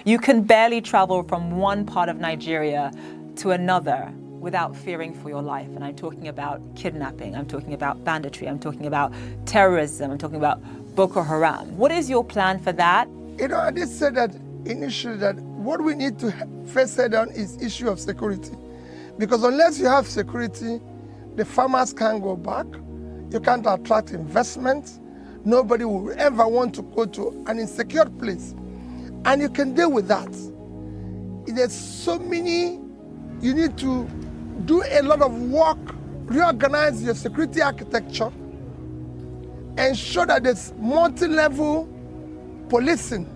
You can barely travel from one part of Nigeria to another without fearing for your life. And I'm talking about kidnapping, I'm talking about banditry, I'm talking about terrorism, I'm talking about Boko Haram. What is your plan for that? I did say that initially that what we need to first set down is issue of security. Because unless you have security, the farmers can't go back, you can't attract investment, nobody will ever want to go to an insecure place. And you can deal with that. There's so many, you need to do a lot of work, reorganize your security architecture, ensure that there's multi-level policing.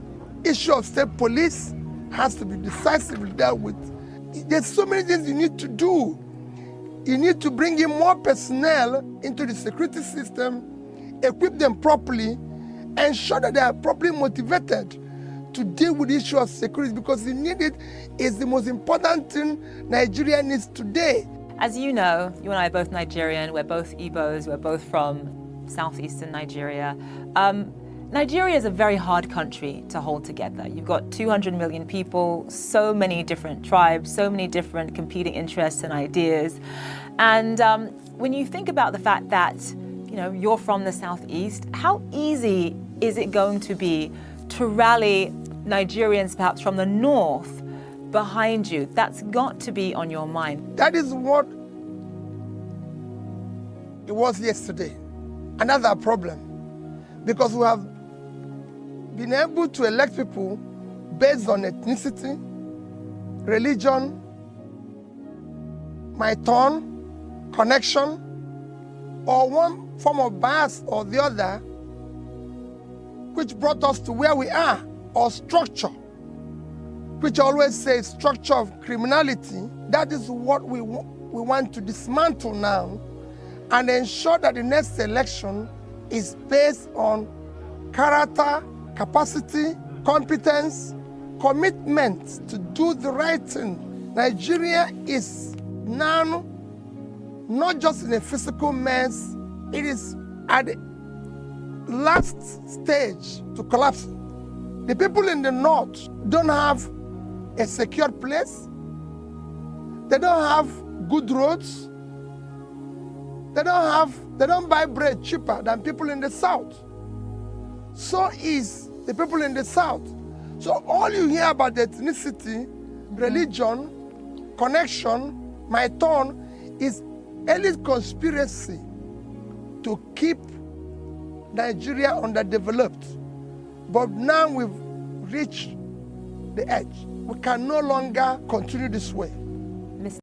Issue of state police has to be decisively dealt with. There's so many things you need to do. You need to bring in more personnel into the security system, equip them properly, ensure that they are properly motivated to deal with the issue of security, because the need it is the most important thing Nigeria needs today. As you know, you and I are both Nigerian, we're both Igbos, we're both from southeastern Nigeria. Nigeria is a very hard country to hold together. You've got 200 million people, so many different tribes, so many different competing interests and ideas. And when you think about the fact that you're from the southeast, how easy is it going to be to rally Nigerians perhaps from the north behind you? That's got to be on your mind. That is what it was yesterday. Another problem, because we have been able to elect people based on ethnicity, religion, my turn, connection, or one form of bias or the other, which brought us to where we are, or structure, which I always say structure of criminality. That is what we want to dismantle now and ensure that the next election is based on character, capacity, competence, commitment to do the right thing. Nigeria is now not just in a physical mess, it is at the last stage to collapse. The people in the north don't have a secure place, they don't have good roads, they don't buy bread cheaper than people in the south. So is the people in the south. So all you hear about ethnicity, religion, connection, my turn, is elite conspiracy to keep Nigeria underdeveloped. But now we've reached the edge. We can no longer continue this way.